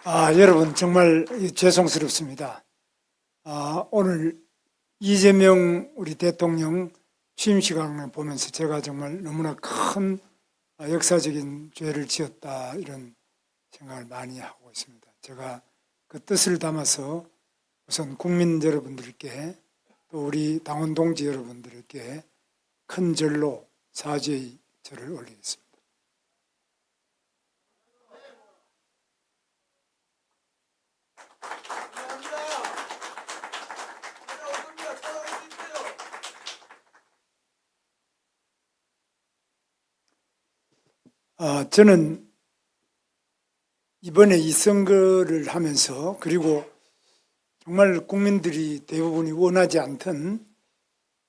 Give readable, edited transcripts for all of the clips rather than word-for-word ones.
여러분 정말 죄송스럽습니다. 오늘 이재명 우리 대통령 취임 시간을 보면서 제가 정말 너무나 큰 역사적인 죄를 지었다 이런 생각을 많이 하고 있습니다. 제가 그 뜻을 담아서 우선 국민 여러분들께 또 우리 당원 동지 여러분들께 큰 절로 사죄의 절을 올리겠습니다. 저는 이번에 이 선거를 하면서 그리고 정말 국민들이 대부분이 원하지 않던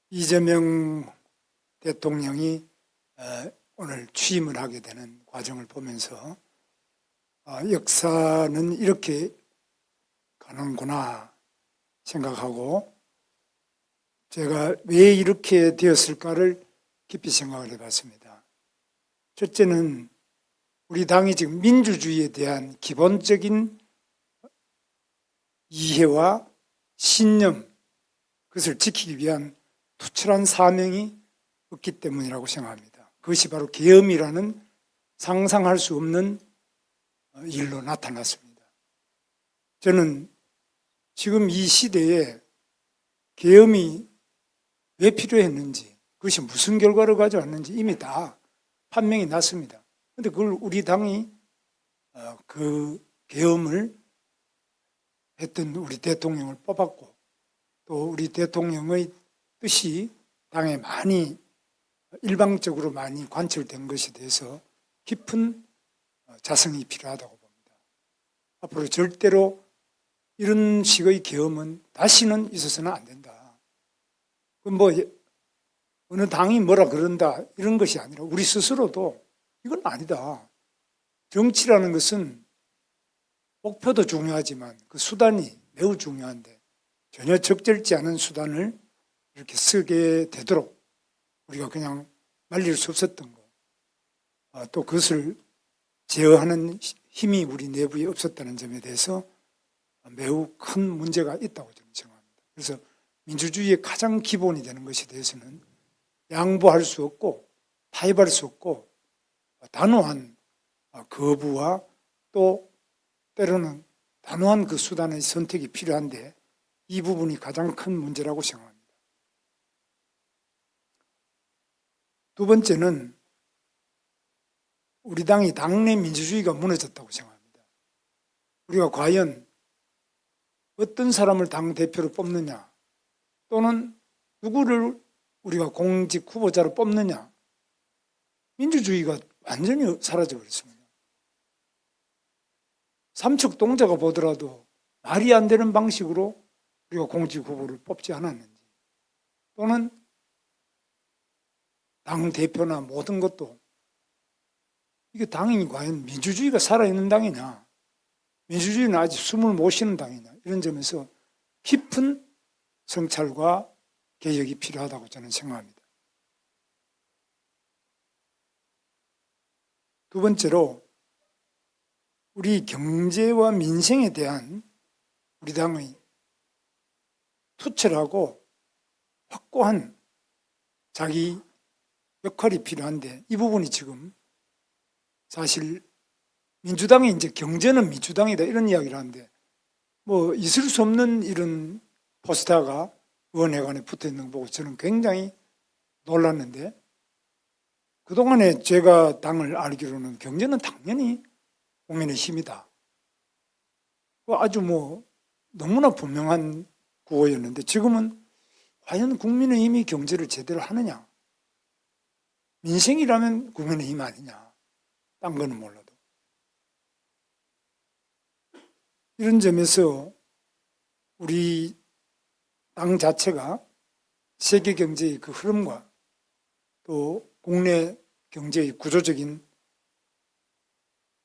이재명 대통령이 오늘 취임을 하게 되는 과정을 보면서 역사는 이렇게 가는구나 생각하고 제가 왜 이렇게 되었을까를 깊이 생각을 해봤습니다. 첫째는 우리 당이 지금 민주주의에 대한 기본적인 이해와 신념, 그것을 지키기 위한 투철한 사명이 없기 때문이라고 생각합니다. 그것이 바로 계엄이라는 상상할 수 없는 일로 나타났습니다. 저는 지금 이 시대에 계엄이 왜 필요했는지, 그것이 무슨 결과를 가져왔는지 이미 다 판명이 났습니다. 그런데 그걸 우리 당이 그 계엄을 했던 우리 대통령을 뽑았고 또 우리 대통령의 뜻이 당에 많이 일방적으로 많이 관철된 것에 대해서 깊은 자성이 필요하다고 봅니다. 앞으로 절대로 이런 식의 계엄은 다시는 있어서는 안 된다. 뭐 어느 당이 뭐라 그런다 이런 것이 아니라 우리 스스로도 이건 아니다. 정치라는 것은 목표도 중요하지만 그 수단이 매우 중요한데 전혀 적절치 않은 수단을 이렇게 쓰게 되도록 우리가 그냥 말릴 수 없었던 것, 또 그것을 제어하는 힘이 우리 내부에 없었다는 점에 대해서 매우 큰 문제가 있다고 저는 생각합니다. 그래서 민주주의의 가장 기본이 되는 것에 대해서는 양보할 수 없고 타협할 수 없고 단호한 거부와 또 때로는 단호한 그 수단의 선택이 필요한데 이 부분이 가장 큰 문제라고 생각합니다. 두 번째는 우리 당이 당내 민주주의가 무너졌다고 생각합니다. 우리가 과연 어떤 사람을 당대표로 뽑느냐 또는 누구를 우리가 공직 후보자로 뽑느냐 민주주의가 완전히 사라져버렸습니다. 삼척동자가 보더라도 말이 안 되는 방식으로 우리가 공직 후보를 뽑지 않았는지 또는 당대표나 모든 것도 이게 당이 과연 민주주의가 살아있는 당이냐 민주주의는 아직 숨을 못 쉬는 당이냐 이런 점에서 깊은 성찰과 개혁이 필요하다고 저는 생각합니다. 두 번째로 우리 경제와 민생에 대한 우리 당의 투철하고 확고한 자기 역할이 필요한데 이 부분이 지금 사실 민주당이 이제 경제는 민주당이다 이런 이야기를 하는데 뭐 있을 수 없는 이런 포스터가 의원회관에 붙어 있는 거 보고 저는 굉장히 놀랐는데 그동안에 제가 당을 알기로는 경제는 당연히 국민의힘이다. 아주 뭐 너무나 분명한 구호였는데 지금은 과연 국민의힘이 경제를 제대로 하느냐? 민생이라면 국민의힘 아니냐? 딴 거는 몰라도. 이런 점에서 우리 당 자체가 세계 경제의 그 흐름과 또 국내 경제의 구조적인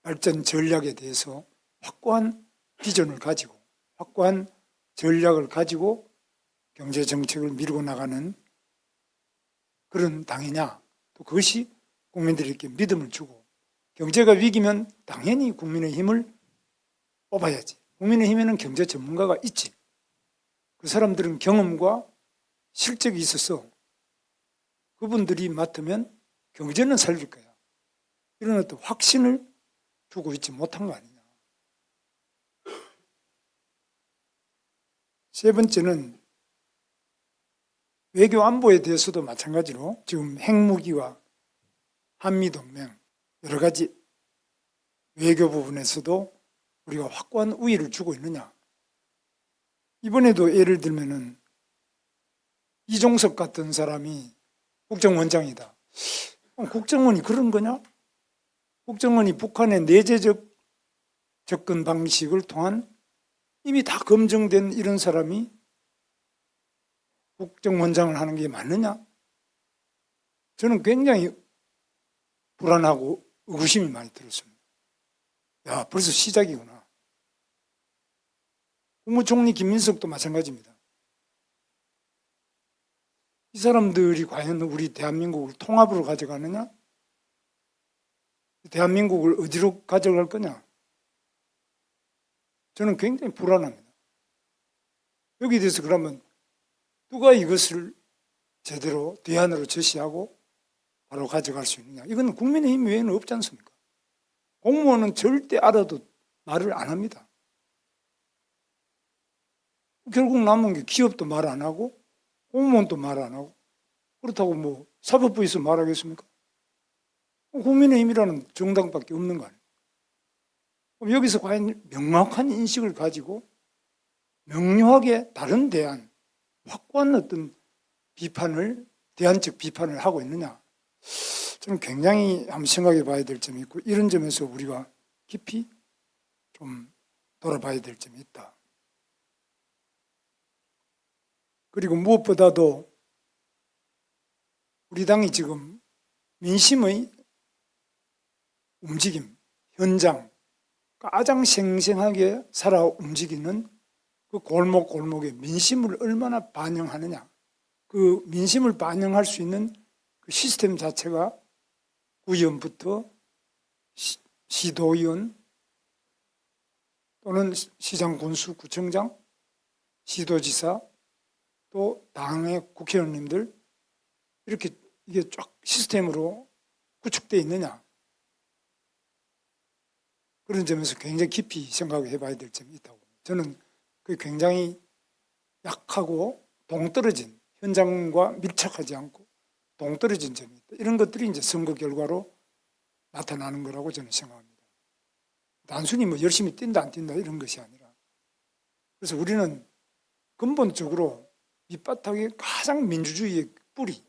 발전 전략에 대해서 확고한 비전을 가지고 확고한 전략을 가지고 경제 정책을 밀고 나가는 그런 당이냐 또 그것이 국민들에게 믿음을 주고 경제가 위기면 당연히 국민의힘을 뽑아야지. 국민의힘에는 경제 전문가가 있지. 그 사람들은 경험과 실적이 있어서 그분들이 맡으면 경제는 살릴 거야. 이런 어떤 확신을 주고 있지 못한 거 아니냐. 세 번째는 외교 안보에 대해서도 마찬가지로 지금 핵무기와 한미동맹 여러 가지 외교 부분에서도 우리가 확고한 우위를 주고 있느냐. 이번에도 예를 들면은 이종석 같은 사람이 국정원장이다. 국정원이 그런 거냐? 국정원이 북한의 내재적 접근 방식을 통한 이미 다 검증된 이런 사람이 국정원장을 하는 게 맞느냐? 저는 굉장히 불안하고 의구심이 많이 들었습니다. 야, 벌써 시작이구나. 국무총리 김민석도 마찬가지입니다. 이 사람들이 과연 우리 대한민국을 통합으로 가져가느냐? 대한민국을 어디로 가져갈 거냐? 저는 굉장히 불안합니다. 여기에 대해서 그러면 누가 이것을 제대로 대안으로 제시하고 바로 가져갈 수 있느냐? 이건 국민의힘 외에는 없지 않습니까? 공무원은 절대 알아도 말을 안 합니다. 결국 남은 게 기업도 말 안 하고 공무원도 말 안 하고 그렇다고 뭐 사법부에서 말하겠습니까? 국민의힘이라는 정당밖에 없는 거 아니에요. 그럼 여기서 과연 명확한 인식을 가지고 명료하게 다른 대안, 확고한 어떤 비판을, 대안적 비판을 하고 있느냐. 저는 굉장히 한번 생각해 봐야 될 점이 있고 이런 점에서 우리가 깊이 좀 돌아봐야 될 점이 있다. 그리고 무엇보다도 우리 당이 지금 민심의 움직임, 현장, 가장 생생하게 살아 움직이는 그 골목골목의 민심을 얼마나 반영하느냐. 그 민심을 반영할 수 있는 그 시스템 자체가 구의원부터 시도의원 또는 시장, 군수, 구청장, 시도지사 또 당의 국회의원님들 이렇게 이게 쫙 시스템으로 구축되어 있느냐. 그런 점에서 굉장히 깊이 생각해 봐야 될 점이 있다고. 저는 그게 굉장히 약하고 동떨어진 현장과 밀착하지 않고 동떨어진 점이 있다. 이런 것들이 이제 선거 결과로 나타나는 거라고 저는 생각합니다. 단순히 뭐 열심히 뛴다 안 뛴다 이런 것이 아니라 그래서 우리는 근본적으로 밑바닥에 가장 민주주의의 뿌리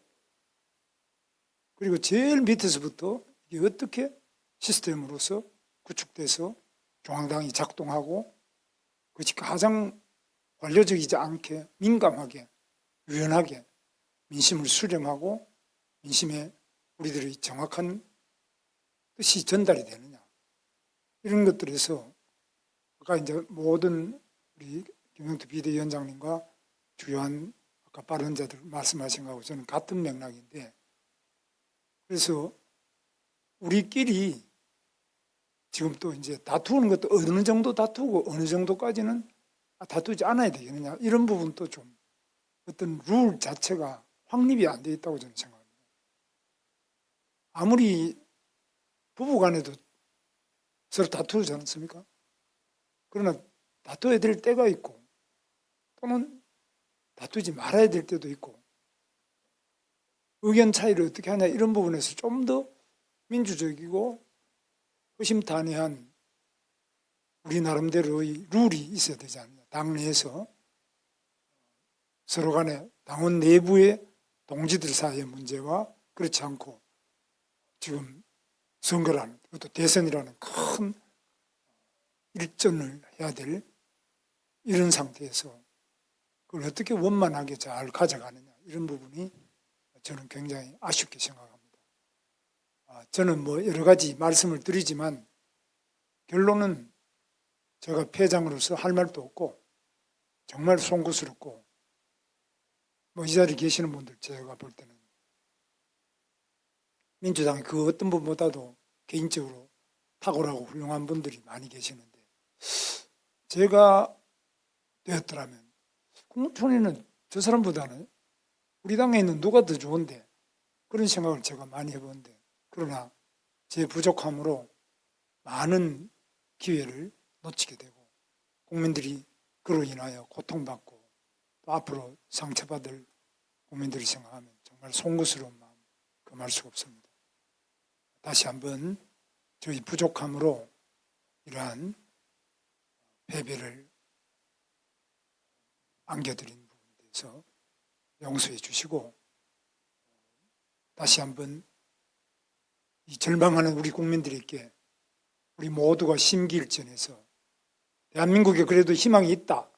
그리고 제일 밑에서부터 이게 어떻게 시스템으로서 구축돼서 중앙당이 작동하고 그것이 가장 관료적이지 않게 민감하게 유연하게 민심을 수렴하고 민심에 우리들의 정확한 뜻이 전달이 되느냐 이런 것들에서 아까 이제 모든 우리 김영투 비대위원장님과 주요한 아까 발언자들 말씀하신 거하고 저는 같은 맥락인데 그래서 우리끼리 지금 또 이제 다투는 것도 어느 정도 다투고 어느 정도까지는 다투지 않아야 되겠느냐 이런 부분도 좀 어떤 룰 자체가 확립이 안 돼 있다고 저는 생각합니다. 아무리 부부간에도 서로 다투지 않습니까? 그러나 다투어야 될 때가 있고 또는 다투지 말아야 될 때도 있고 의견 차이를 어떻게 하냐 이런 부분에서 좀 더 민주적이고 허심탄회한 우리 나름대로의 룰이 있어야 되지 않느냐. 당내에서 서로 간에 당원 내부의 동지들 사이의 문제와 그렇지 않고 지금 선거라는 또 대선이라는 큰 일전을 해야 될 이런 상태에서 그걸 어떻게 원만하게 잘 가져가느냐 이런 부분이 저는 굉장히 아쉽게 생각합니다. 저는 뭐 여러 가지 말씀을 드리지만 결론은 제가 패장으로서 할 말도 없고 정말 송구스럽고 뭐 이 자리에 계시는 분들 제가 볼 때는 민주당의 그 어떤 분보다도 개인적으로 탁월하고 훌륭한 분들이 많이 계시는데 제가 되었더라면 국무총리는 저 사람보다는 우리 당에 있는 누가 더 좋은데, 그런 생각을 제가 많이 해보는데, 그러나 제 부족함으로 많은 기회를 놓치게 되고 국민들이 그로 인하여 고통받고 또 앞으로 상처받을 국민들을 생각하면 정말 송구스러운 마음 금할 수가 없습니다. 다시 한번 저희 부족함으로 이러한 패배를 안겨드린 부분에 대해서 용서해 주시고, 다시 한번 이 절망하는 우리 국민들에게 우리 모두가 심기일전해서 대한민국에 그래도 희망이 있다.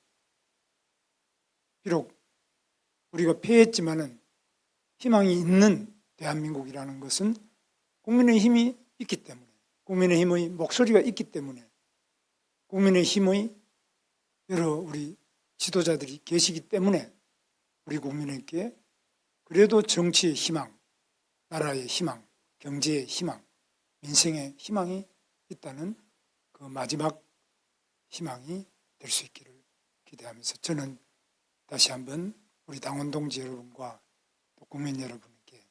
비록 우리가 패했지만은 희망이 있는 대한민국이라는 것은 국민의힘이 있기 때문에, 국민의힘의 목소리가 있기 때문에, 국민의힘의 여러 우리 지도자들이 계시기 때문에 우리 국민에게 그래도 정치의 희망, 나라의 희망, 경제의 희망, 민생의 희망이 있다는 그 마지막 희망이 될 수 있기를 기대하면서, 저는 다시 한번 우리 당원 동지 여러분과 또 국민 여러분에게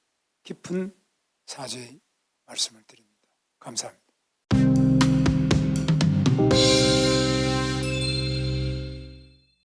깊은 사죄의 말씀을 드립니다. 감사합니다.